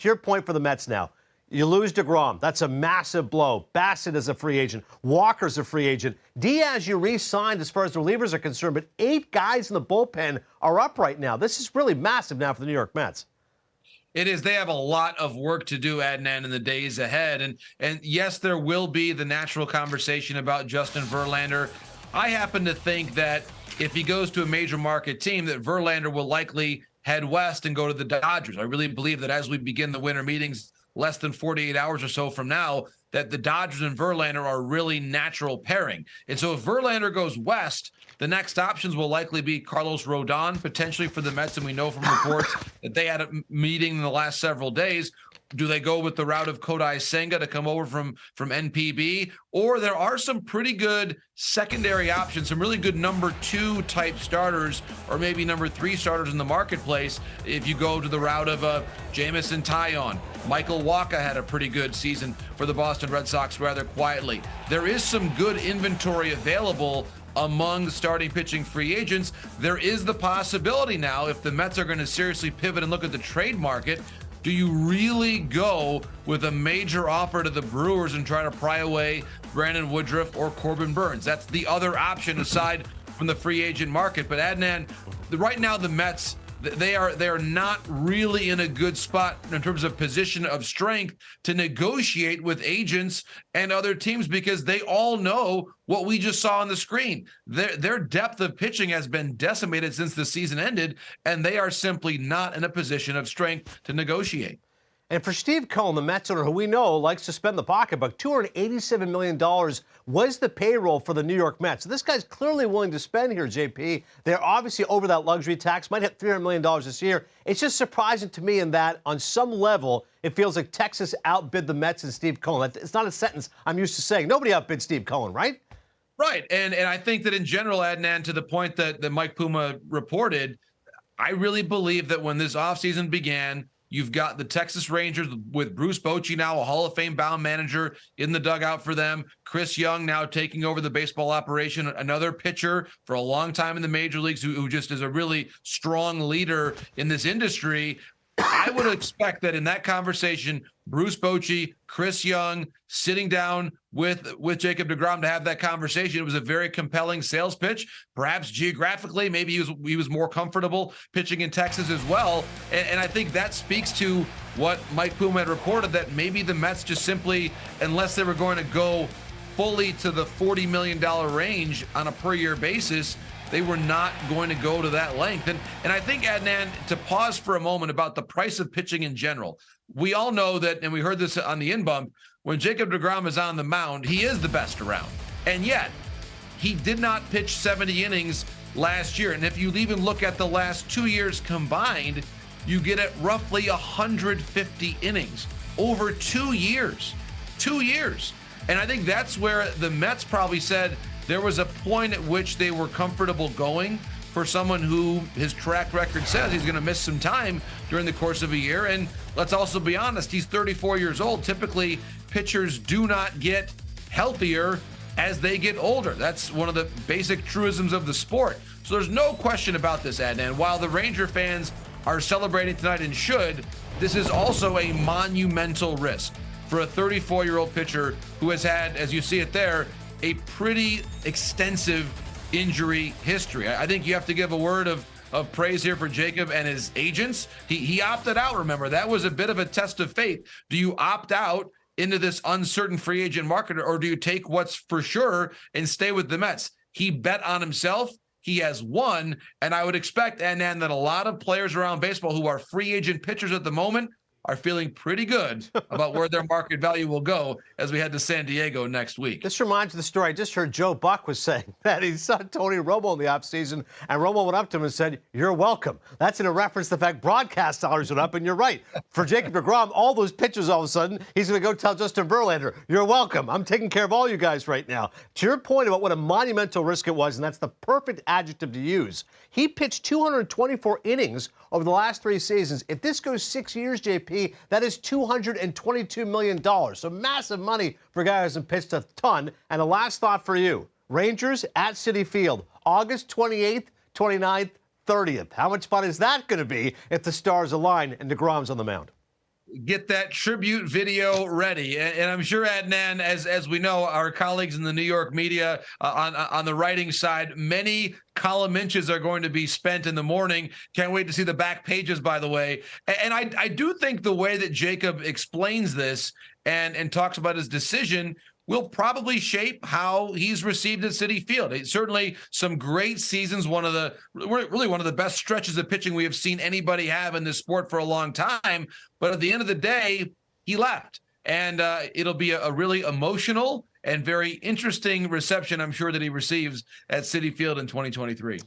To your point for the Mets now, you lose deGrom. That's a massive blow. Bassett is a free agent. Walker's a free agent. Diaz, you re-signed as far as the relievers are concerned, but 8 guys in the bullpen are up right now. This is really massive now for the New York Mets. It is. They have a lot of work to do, Adnan, in the days ahead. And yes, there will be the natural conversation about Justin Verlander. I happen to think that if he goes to a major market team, that Verlander will likely head west and go to the Dodgers. I really believe that as we begin the winter meetings, less than 48 hours or so from now, that the Dodgers and Verlander are a really natural pairing. And so if Verlander goes west, the next options will likely be Carlos Rodon, potentially for the Mets. And we know from reports that they had a meeting in the last several days. Do they go with the route of Kodai Senga to come over from NPB? Or there are some pretty good secondary options, some really good number 2 type starters, or maybe number 3 starters in the marketplace if you go to the route of Jamison Taillon. Michael Wacha had a pretty good season for the Boston Red Sox rather quietly. There is some good inventory available among starting pitching free agents. There is the possibility now, if the Mets are going to seriously pivot and look at the trade market, do you really go with a major offer to the Brewers and try to pry away Brandon Woodruff or Corbin Burns? That's the other option aside from the free agent market. But Adnan, right now the Mets, they are not really in a good spot in terms of position of strength to negotiate with agents and other teams, because they all know what we just saw on the screen. Their depth of pitching has been decimated since the season ended, and they are simply not in a position of strength to negotiate. And for Steve Cohen, the Mets owner, who we know likes to spend the pocketbook, $287 million was the payroll for the New York Mets. So this guy's clearly willing to spend here, JP. They're obviously over that luxury tax, might hit $300 million this year. It's just surprising to me in that, on some level, it feels like Texas outbid the Mets and Steve Cohen. It's not a sentence I'm used to saying. Nobody outbid Steve Cohen, right? Right. And I think that in general, Adnan, to the point that Mike Puma reported, I really believe that when this offseason began, you've got the Texas Rangers with Bruce Bochy now, a Hall of Fame bound manager in the dugout for them. Chris Young now taking over the baseball operation, another pitcher for a long time in the major leagues who just is a really strong leader in this industry. I would expect that in that conversation, Bruce Bochy, Chris Young, sitting down with Jacob deGrom to have that conversation. It was a very compelling sales pitch. Perhaps geographically, maybe he was more comfortable pitching in Texas as well. And I think that speaks to what Mike Puma had reported, that maybe the Mets just simply, unless they were going to go fully to the $40 million range on a per year basis, they were not going to go to that length. And I think, Adnan, to pause for a moment about the price of pitching in general, we all know that, and we heard this on the in-bump, when Jacob deGrom is on the mound, he is the best around. And yet, he did not pitch 70 innings last year. And if you even look at the last 2 years combined, you get at roughly 150 innings over 2 years. 2 years. And I think that's where the Mets probably said, there was a point at which they were comfortable going for someone who his track record says he's going to miss some time during the course of a year. And let's also be honest, he's 34 years old. Typically, pitchers do not get healthier as they get older. That's one of the basic truisms of the sport. So there's no question about this, Adnan. While the Ranger fans are celebrating tonight and should, this is also a monumental risk for a 34-year-old pitcher who has had, as you see it there, a pretty extensive injury history. I think you have to give a word of praise here for Jacob and his agents. He opted out, remember. That was a bit of a test of faith. Do you opt out into this uncertain free agent market, or do you take what's for sure and stay with the Mets? He bet on himself. He has won, and I would expect, Adnan, that a lot of players around baseball who are free agent pitchers at the moment are feeling pretty good about where their market value will go as we head to San Diego next week. This reminds me of the story I just heard Joe Buck was saying that he saw Tony Romo in the offseason, and Romo went up to him and said, "You're welcome." That's in a reference to the fact broadcast dollars went up, and you're right. For Jacob deGrom, all those pitches, all of a sudden, he's going to go tell Justin Verlander, "You're welcome. I'm taking care of all you guys right now." To your point about what a monumental risk it was, and that's the perfect adjective to use, he pitched 224 innings over the last 3 seasons. If this goes 6 years, JP, that is $222 million. So massive money for a guy who hasn't pitched a ton. And the last thought for you, Rangers at Citi Field, August 28th, 29th, 30th. How much fun is that going to be if the stars align and deGrom's on the mound? get that tribute video ready. And I'm sure, Adnan, as we know, our colleagues in the New York media on the writing side, many column inches are going to be spent in the morning. Can't wait to see the back pages, by the way. And I do think the way that Jacob explains this and talks about his decision will probably shape how he's received at Citi Field. It's certainly some great seasons, really one of the best stretches of pitching we have seen anybody have in this sport for a long time. But at the end of the day, he left. And it'll be a really emotional and very interesting reception, I'm sure, that he receives at Citi Field in 2023.